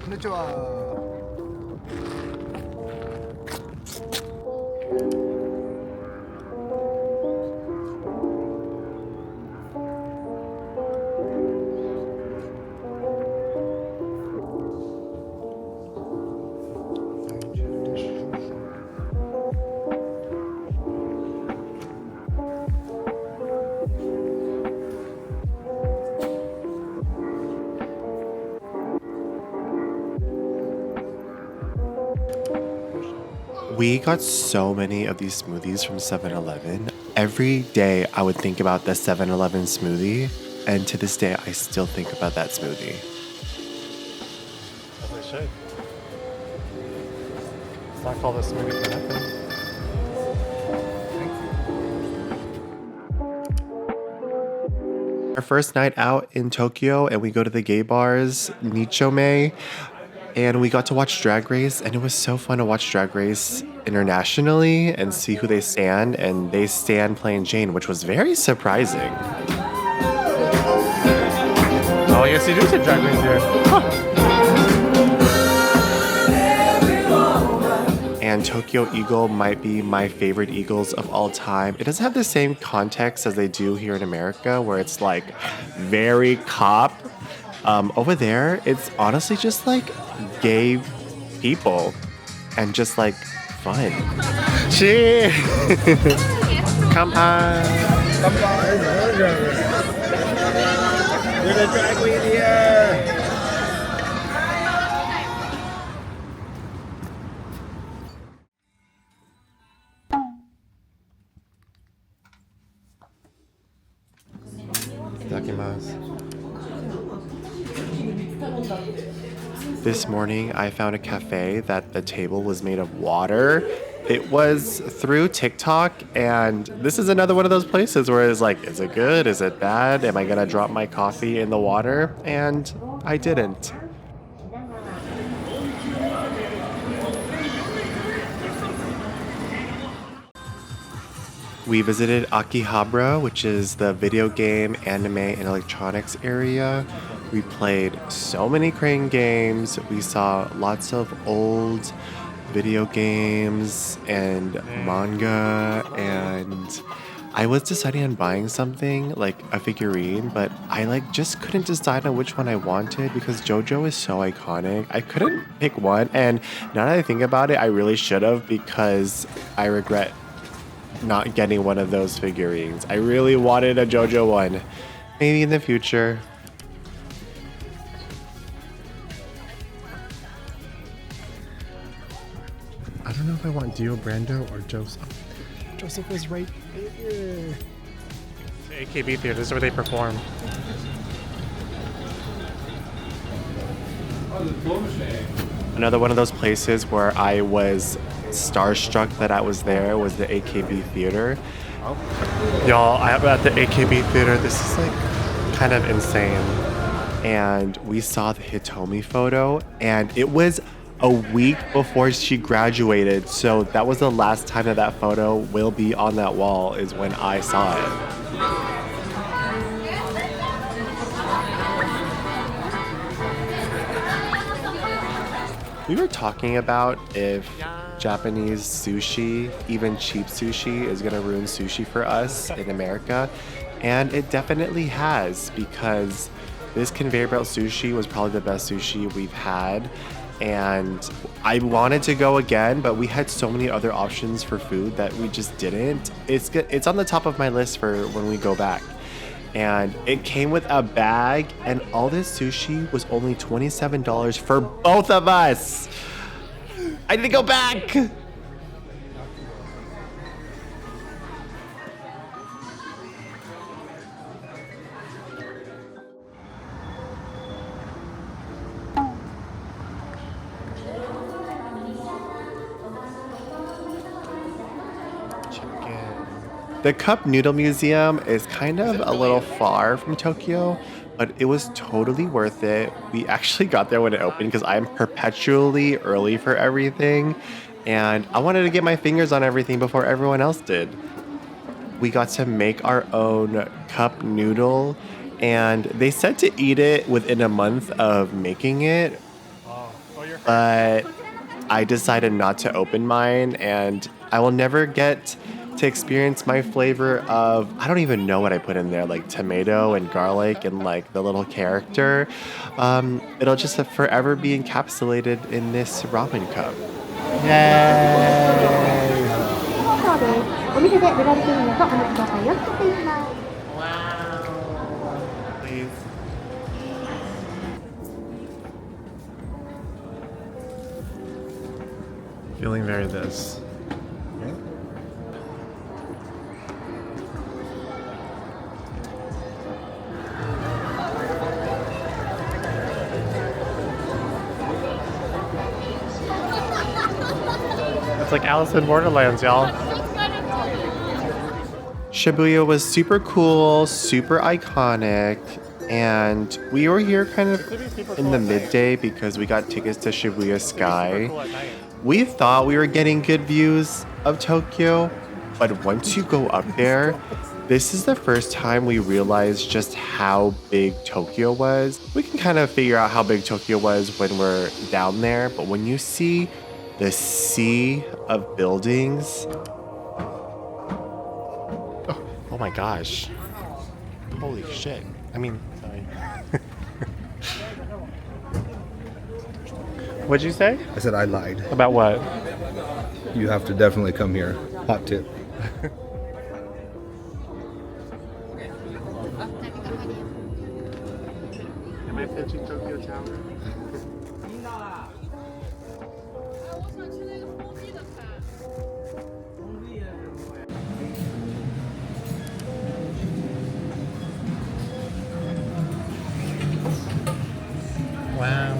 konnichiwa. We got so many of these smoothies from 7-Eleven. Every day I would think about the 7-Eleven smoothie, and to this day I still think about that smoothie. As I should. It's not called a smoothie for nothing. Our first night out in Tokyo, and we go to the gay bars, Nichome, and we got to watch Drag Race, and it was so fun to watch Drag Race internationally and see who they stand, and they stand playing Jane, which was very surprising. Oh, yes, you do say Drag Race here. Huh. And Tokyo Eagle might be my favorite Eagles of all time. It doesn't have the same context as they do here in America, where it's like very cop. Over there, it's honestly just like gay people and just like fun. Cheers! Come on! We're the drag queen here. This morning, I found a cafe that the table was made of water. It was through TikTok, and this is another one of those places where it's like, is it good? Is it bad? Am I gonna drop my coffee in the water? And I didn't. We visited Akihabara, which is the video game, anime, and electronics area. We played so many crane games. We saw lots of old video games and manga, and I was deciding on buying something like a figurine, but I just couldn't decide on which one I wanted because JoJo is so iconic. I couldn't pick one, and now that I think about it, I really should have because I regret not getting one of those figurines. I really wanted a JoJo one. Maybe in the future. I don't know if I want Dio Brando or Joseph. Joseph is right there. The AKB Theater, this is where they perform. Another one of those places where I was starstruck that I was there was the AKB Theater. Y'all, I'm at the AKB Theater. This is like kind of insane. And we saw the Hitomi photo, and it was a week before she graduated, so that was the last time that photo will be on that wall is when I saw it. We were talking about if Japanese sushi, even cheap sushi, is gonna ruin sushi for us in America, and it definitely has, because this conveyor belt sushi was probably the best sushi we've had. And I wanted to go again, but we had so many other options for food that we just didn't. It's on the top of my list for when we go back. And it came with a bag, and all this sushi was only $27 for both of us. I need to go back. The Cup Noodle Museum is kind of a little far from Tokyo, but it was totally worth it. We actually got there when it opened because I'm perpetually early for everything, and I wanted to get my fingers on everything before everyone else did. We got to make our own cup noodle, and they said to eat it within a month of making it. but I decided not to open mine, and I will never get to experience my flavor of, I don't even know what I put in there, like tomato and garlic and like the little character. It'll just forever be encapsulated in this ramen cup. Yay! お店でメダル金額とお持ちくださいを作っていきます。 Please. Feeling very this. It's like Alice in Borderlands, y'all. Shibuya was super cool, super iconic, and we were here kind of in the midday because we got tickets to Shibuya Sky. We thought we were getting good views of Tokyo, but once you go up there, this is the first time we realized just how big Tokyo was. We can kind of figure out how big Tokyo was when we're down there, but when you see the sea of buildings, Oh my gosh. Holy shit. I mean, sorry. What'd you say? I said I lied. About what? You have to definitely come here. Hot tip. Am I pitching Tokyo Tower? Wow.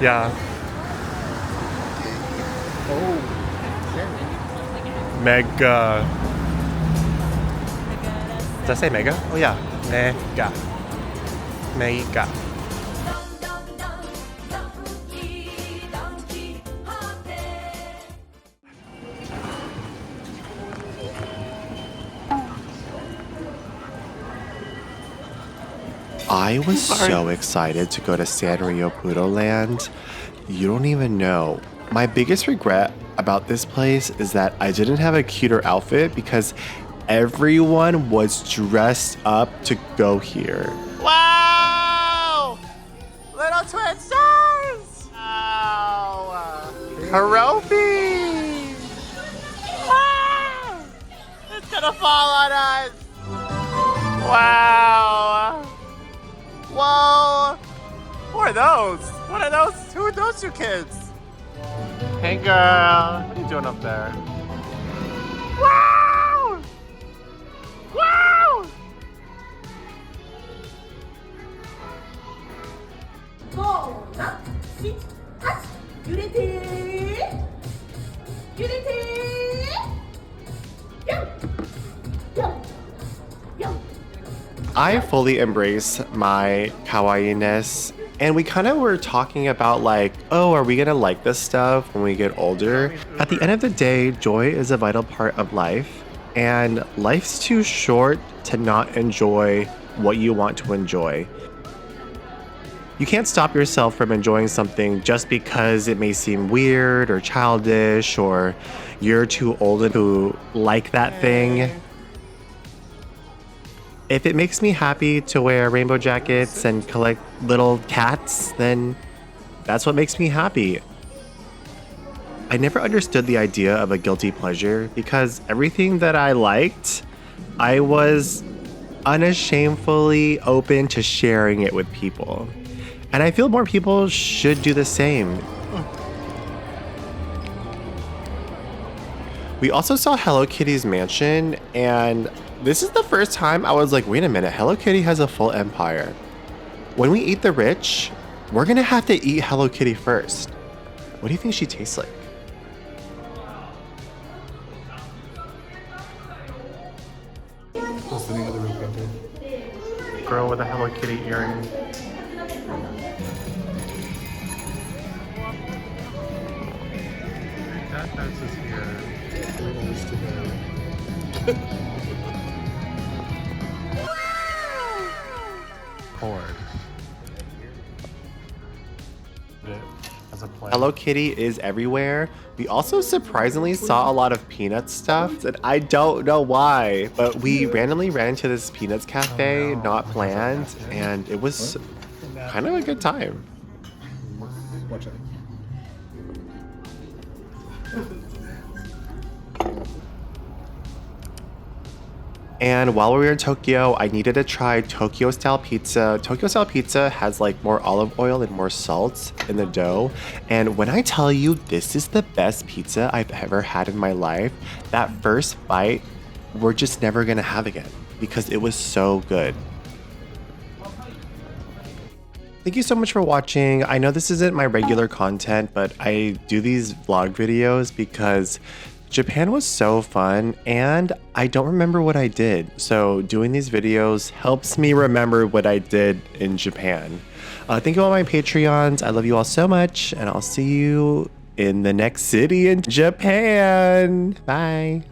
Yeah. Oh. Mega. Did I say mega? Oh yeah. Mega. Mega. I was so excited to go to Sanrio Puroland. You don't even know. My biggest regret about this place is that I didn't have a cuter outfit because everyone was dressed up to go here. Wow! Little twin stars! Wow! Hiropi! Ah! It's gonna fall on us! Wow! Whoa! Who are those? What are those? Who are those two kids? Hey girl, what are you doing up there? Wow! Wow! 5、4、8、揺れて揺れてぴょんぴょんぴょん I fully embrace my kawaii-ness, and we kind of were talking about like, oh, are we gonna like this stuff when we get older? At the end of the day, joy is a vital part of life, and life's too short to not enjoy what you want to enjoy. You can't stop yourself from enjoying something just because it may seem weird or childish or you're too old to like that thing. If it makes me happy to wear rainbow jackets and collect little cats, then that's what makes me happy. I never understood the idea of a guilty pleasure because everything that I liked, I was unashamedly open to sharing it with people. And I feel more people should do the same. We also saw Hello Kitty's mansion, and this is the first time I was like, wait a minute, Hello Kitty has a full empire. When we eat the rich, we're gonna have to eat Hello Kitty first. What do you think she tastes like? What's the name of the room, Captain? Girl with a Hello Kitty earring. That house is here. Cord. As a plan. Hello Kitty is everywhere. We also surprisingly saw a lot of Peanuts stuff, and I don't know why, but we randomly ran into this Peanuts cafe, not planned, and it was kind of a good time. Watch out. And while we were in Tokyo, I needed to try Tokyo style pizza. Tokyo style pizza has like more olive oil and more salt in the dough. And when I tell you this is the best pizza I've ever had in my life, that first bite, we're just never gonna have again because it was so good. Thank you so much for watching. I know this isn't my regular content, but I do these vlog videos because Japan was so fun and I don't remember what I did. So doing these videos helps me remember what I did in Japan. Thank you all my Patreons. I love you all so much and I'll see you in the next city in Japan. Bye.